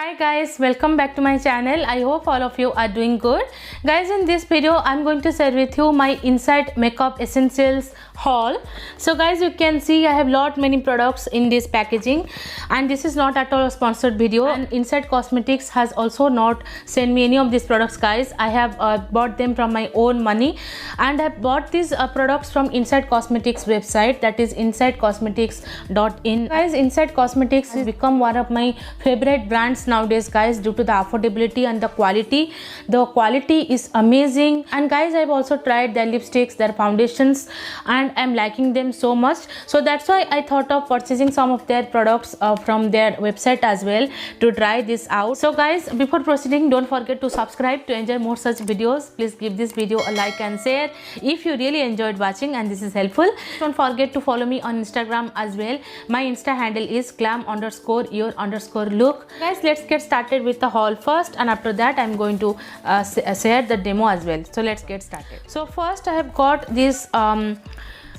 Hi guys, welcome back to my channel. I hope all of you are doing good. Guys, in this video I'm going to share with you my Insight Makeup Essentials haul. So guys, you can see I have many products in this packaging, and this is not at all a sponsored video, and Insight Cosmetics has also not sent me any of these products. Guys, I have bought them from my own money, and I bought these products from Insight Cosmetics website, that is insightcosmetics.in. Guys, Insight Cosmetics has become one of my favorite brands nowadays, guys, due to the affordability and the quality. The quality is amazing, and guys, I've also tried their lipsticks, their foundations, and I'm liking them so much. So that's why I thought of purchasing some of their products from their website as well to try this out. So guys, before proceeding, don't forget to subscribe to enjoy more such videos. Please give this video a like and share if you really enjoyed watching and this is helpful. Don't forget to follow me on Instagram as well. My Insta handle is glam_your_look. Guys, let's get started with the haul first, and after that I'm going to share the demo as well. So let's get started. So first I have got this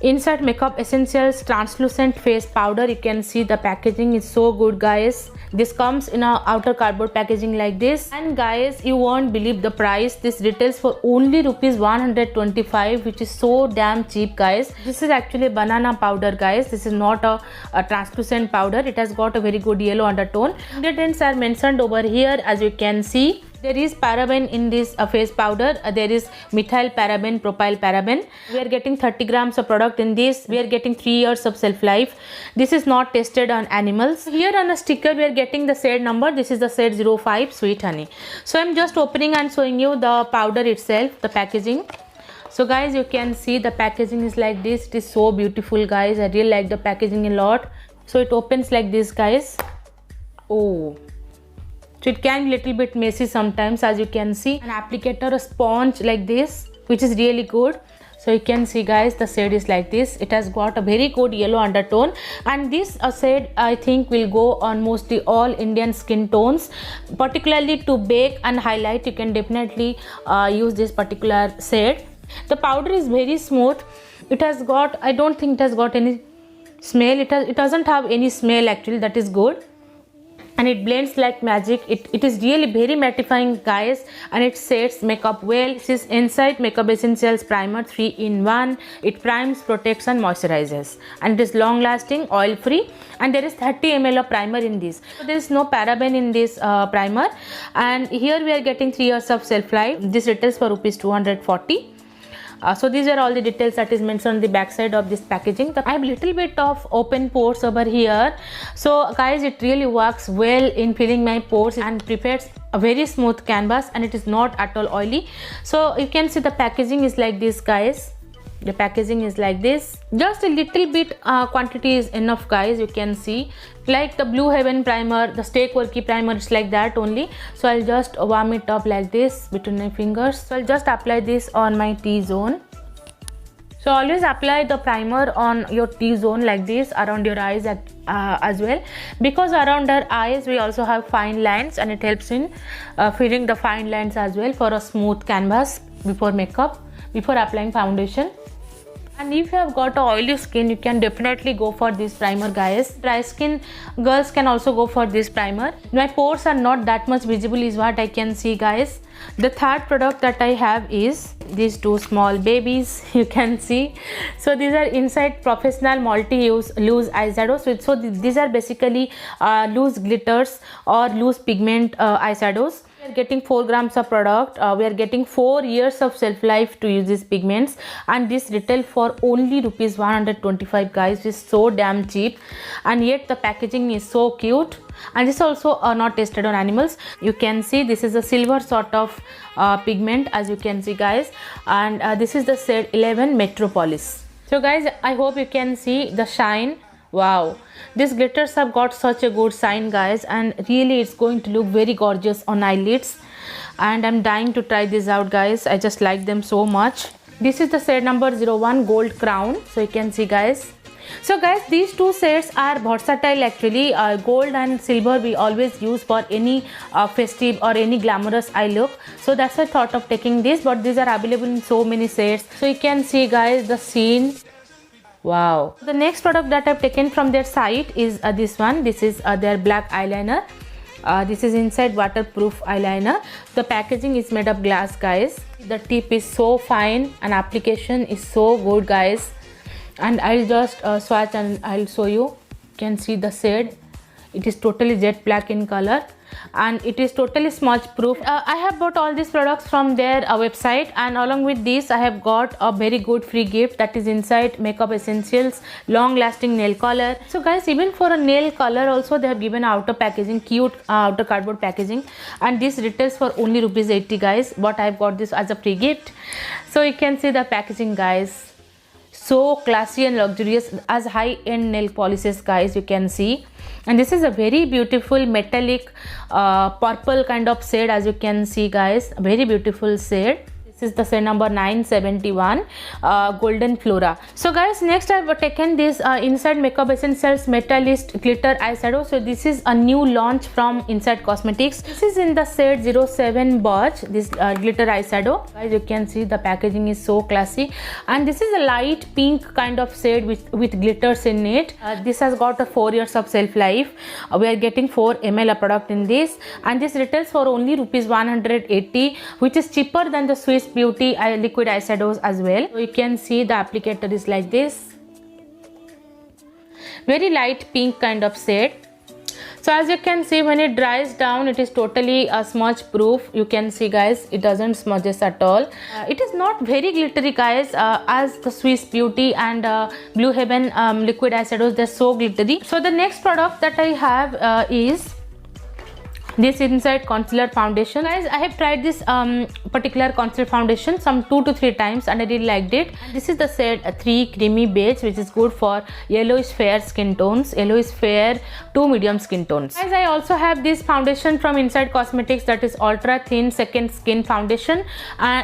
Insight Makeup Essentials translucent face powder. You can see the packaging is so good, guys. This comes in a outer cardboard packaging like this, and guys, you won't believe the price. This retails for only rupees 125, which is so damn cheap, guys. This is actually banana powder, guys. This is not a translucent powder. It has got a very good yellow undertone. Ingredients are mentioned over here, as you can see. There is paraben in this face powder. There is methyl paraben, propyl paraben. We are getting 30 grams of product in this. We are getting 3 years of shelf life. This is not tested on animals. Here on a sticker we are getting the shade number. This is the shade 05 Sweet Honey. So I'm just opening and showing you the powder itself, the packaging. So guys, you can see the packaging is like this. It is so beautiful, guys. I really like the packaging a lot. So it opens like this, guys. Oh, so it can be little bit messy sometimes, as you can see. An applicator, a sponge like this, which is really good. So you can see, guys, the shade is like this. It has got a very good yellow undertone, and this shade I think will go on mostly all Indian skin tones, particularly to bake and highlight. You can definitely use this particular shade. The powder is very smooth. It has got, I don't think it has got any smell. It doesn't have any smell actually. That is good. And it blends like magic. It is really very mattifying, guys, and it sets makeup well. This is Insight Makeup Essentials Primer 3-in-1. It primes, protects and moisturizes, and it is long lasting, oil free, and there is 30 ml of primer in this. So there is no paraben in this primer, and here we are getting 3 years of shelf life. This retails for rupees 240. So these are all the details that is mentioned on the back side of this packaging. I have little bit of open pores over here. So guys, it really works well in filling my pores and prepares a very smooth canvas, and it is not at all oily. So you can see the packaging is like this, guys. The packaging is like this. Just a little bit quantity is enough, guys. You can see, like the Blue Heaven primer, the Stay Quirky primer, it's like that only. So I'll just warm it up like this between my fingers. So I'll just apply this on my T-zone. So always apply the primer on your T-zone like this, around your eyes as well, because around our eyes we also have fine lines, and it helps in filling the fine lines as well for a smooth canvas before makeup, before applying foundation. And if you have got a oily skin, you can definitely go for this primer, guys. Dry skin girls can also go for this primer. My pores are not that much visible is what I can see, guys. The third product that I have is these two small babies, you can see. So these are Insight Professional Multi-Use Loose Eyeshadows. So these are basically loose glitters or loose pigment eyeshadows. We are getting 4 grams of product. We are getting 4 years of shelf life to use these pigments, and this retail for only rupees 125, guys. It's so damn cheap, and yet the packaging is so cute. And this also not tested on animals. You can see this is a silver sort of pigment, as you can see, guys, and this is the shade 11 Metropolis. So guys, I hope you can see the shine. Wow, these glitters have got such a good shine, guys, and really it's going to look very gorgeous on eyelids, and I'm dying to try this out, guys. I just like them so much. This is the shade number 01 Gold Crown. So you can see, guys. So guys, these two shades are versatile actually. Gold and silver we always use for any festive or any glamorous eye look. So that's why I thought of taking this, but these are available in so many shades. So you can see, guys, the sheen. Wow. The next product that I've taken from their site is this one. This is their black eyeliner. This is inside waterproof eyeliner. The packaging is made of glass, guys. The tip is so fine and application is so good, guys. And I'll just swatch and I'll show you. You can see the shade. It is totally jet black in color and it is totally smudge proof. I have bought all these products from their website, and along with this I have got a very good free gift, that is inside Makeup Essentials long lasting nail color. So guys, even for a nail color also they have given outer packaging, cute outer cardboard packaging, and this retails for only rupees 80, guys, but I have got this as a free gift. So you can see the packaging, guys, so classy and luxurious, as high-end nail polishes, guys, you can see. And this is a very beautiful metallic purple kind of shade, as you can see, guys, a very beautiful shade. This is the shade number 971, Golden Flora. So guys, next I have taken this Inside Makeup Essentials Metallist Glitter Eyeshadow. So this is a new launch from Inside Cosmetics. This is in the shade 07 Birch, this glitter eyeshadow. Guys, you can see the packaging is so classy, and this is a light pink kind of shade with glitters in it. This has got a 4 years of shelf life. We are getting 4 ml of product in this, and this retails for only rupees 180, which is cheaper than the Swiss Beauty liquid eyeshadows as well. So you can see the applicator is like this, very light pink kind of shade. So as you can see, when it dries down, it is totally smudge proof. You can see, guys, it doesn't smudges at all. It is not very glittery, guys, as the Swiss Beauty and Blue Heaven liquid eyeshadows, they're so glittery. So the next product that I have is this Inside Concealer Foundation. Guys, I have tried this particular concealer foundation some 2 to 3 times and I really liked it. This is the shade 3 Creamy Beige, which is good for yellowish fair skin tones, yellowish fair to medium skin tones. Guys, I also have this foundation from Inside Cosmetics, that is Ultra Thin Second Skin Foundation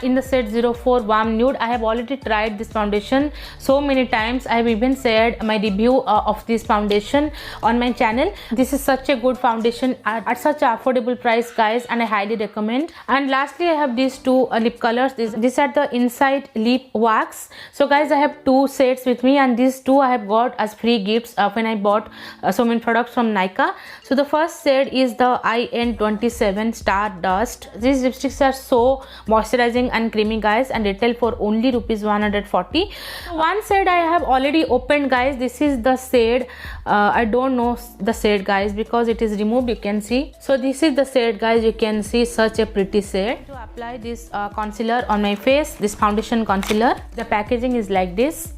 in the shade 04 Warm Nude. I have already tried this foundation so many times. I have even shared my review of this foundation on my channel. This is such a good foundation at such a affordable price, guys, and I highly recommend. And lastly, I have these 2 lip colors. These are the Inside Lip Wax. So guys, I have 2 sets with me, and these 2 I have got as free gifts when I bought so many products from Nykaa. So the first shade is the IN27 Star Dust. These lipsticks are so moisturizing and creamy, guys, and retail for only rupees 140. One shade I have already opened, guys. This is the shade I don't know the shade, guys, because it is removed, you can see. So this is the shade, guys, you can see, such a pretty shade. To apply this concealer on my face, this foundation concealer, the packaging is like this,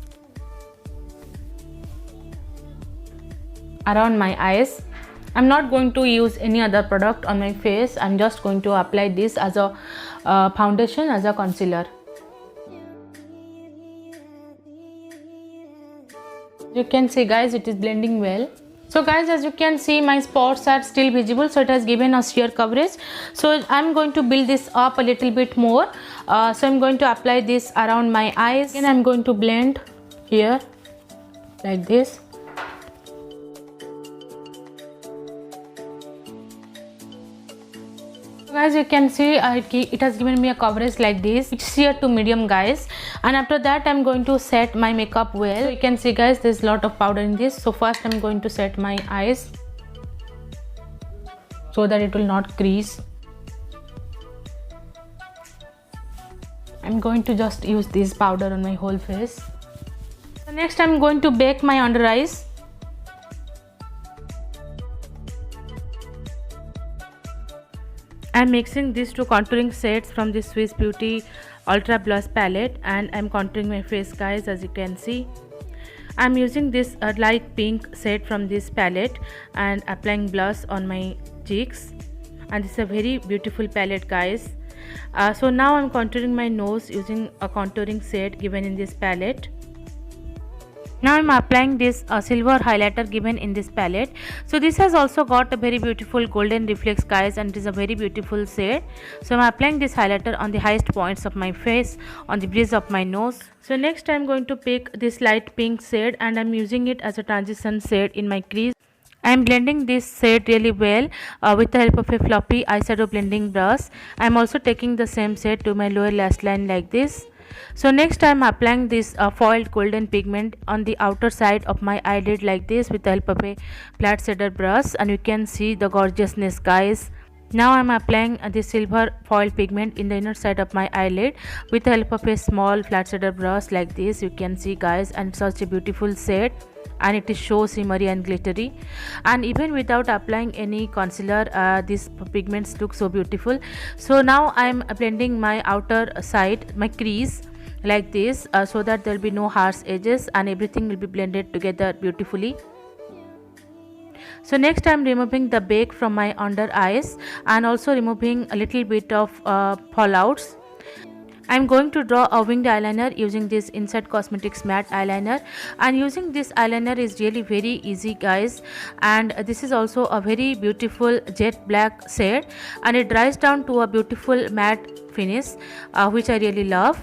around my eyes. I'm not going to use any other product on my face. I'm just going to apply this as a foundation, as a concealer. You can see, guys, it is blending well. So guys, as you can see, my spots are still visible, so it has given us sheer coverage. So I'm going to build this up a little bit more. So I'm going to apply this around my eyes, and I'm going to blend here like this. Guys, you can see it has given me a coverage like this. It's sheer to medium, guys, and after that I'm going to set my makeup well. So you can see, guys, there's a lot of powder in this. So first I'm going to set my eyes so that it will not crease. I'm going to just use this powder on my whole face. So next I'm going to bake my under eyes. I'm mixing these 2 contouring shades from the Swiss Beauty Ultra Blush palette, and I'm contouring my face, guys, as you can see. I'm using this light pink shade from this palette and applying blush on my cheeks, and this is a very beautiful palette, guys. So now I'm contouring my nose using a contouring shade given in this palette. Now I'm applying this silver highlighter given in this palette. So this has also got a very beautiful golden reflex, guys, and it is a very beautiful shade. So I'm applying this highlighter on the highest points of my face, on the bridge of my nose. So next I'm going to pick this light pink shade, and I'm using it as a transition shade in my crease. I'm blending this shade really well with the help of a floppy eyeshadow blending brush. I'm also taking the same shade to my lower lash line like this. So next I'm applying this foiled golden pigment on the outer side of my eyelid like this with the help of a flat shader brush, and you can see the gorgeousness, guys. Now I'm applying the silver foil pigment in the inner side of my eyelid with the help of a small flat shader brush like this, you can see, guys, and such a beautiful shade, and it is so shimmery and glittery. And even without applying any concealer, these pigments look so beautiful. So now I'm blending my outer side, my crease like this, so that there will be no harsh edges and everything will be blended together beautifully. So next I'm removing the bake from my under eyes and also removing a little bit of fallouts. I'm going to draw a winged eyeliner using this Insight Cosmetics matte eyeliner, and using this eyeliner is really very easy, guys, and this is also a very beautiful jet black shade, and it dries down to a beautiful matte finish, which I really love.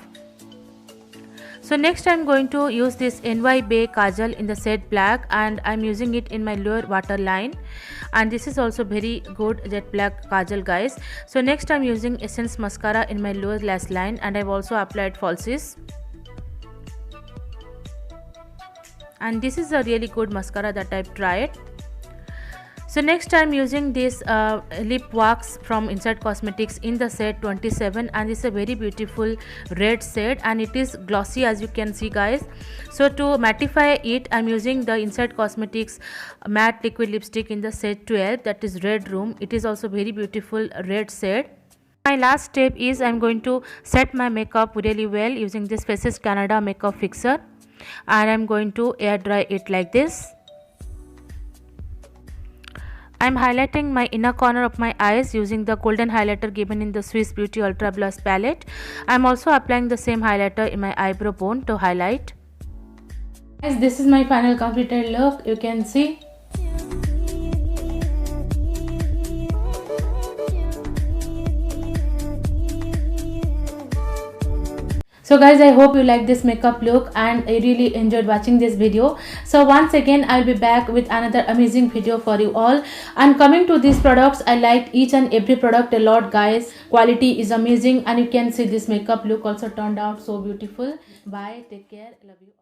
So next I'm going to use this NY Bay Kajal in the shade black, and I'm using it in my lower waterline, and this is also very good jet black kajal, guys. So next I'm using Essence Mascara in my lower lash line, and I've also applied falsies, and this is a really good mascara that I've tried. So next I'm using this lip wax from Insight Cosmetics in the shade 27, and it's a very beautiful red shade and it is glossy, as you can see, guys. So to mattify it, I'm using the Insight Cosmetics matte liquid lipstick in the shade 12, that is Red Room. It is also very beautiful red shade. My last step is I'm going to set my makeup really well using this Faces Canada makeup fixer, and I'm going to air dry it like this. I'm highlighting my inner corner of my eyes using the golden highlighter given in the Swiss Beauty Ultra Blush palette. I'm also applying the same highlighter in my eyebrow bone to highlight. Guys, this is my final completed look, you can see. So guys, I hope you like this makeup look and I really enjoyed watching this video. So once again, I'll be back with another amazing video for you all. And coming to these products, I liked each and every product a lot, guys. Quality is amazing, and you can see this makeup look also turned out so beautiful. Bye, take care, love you.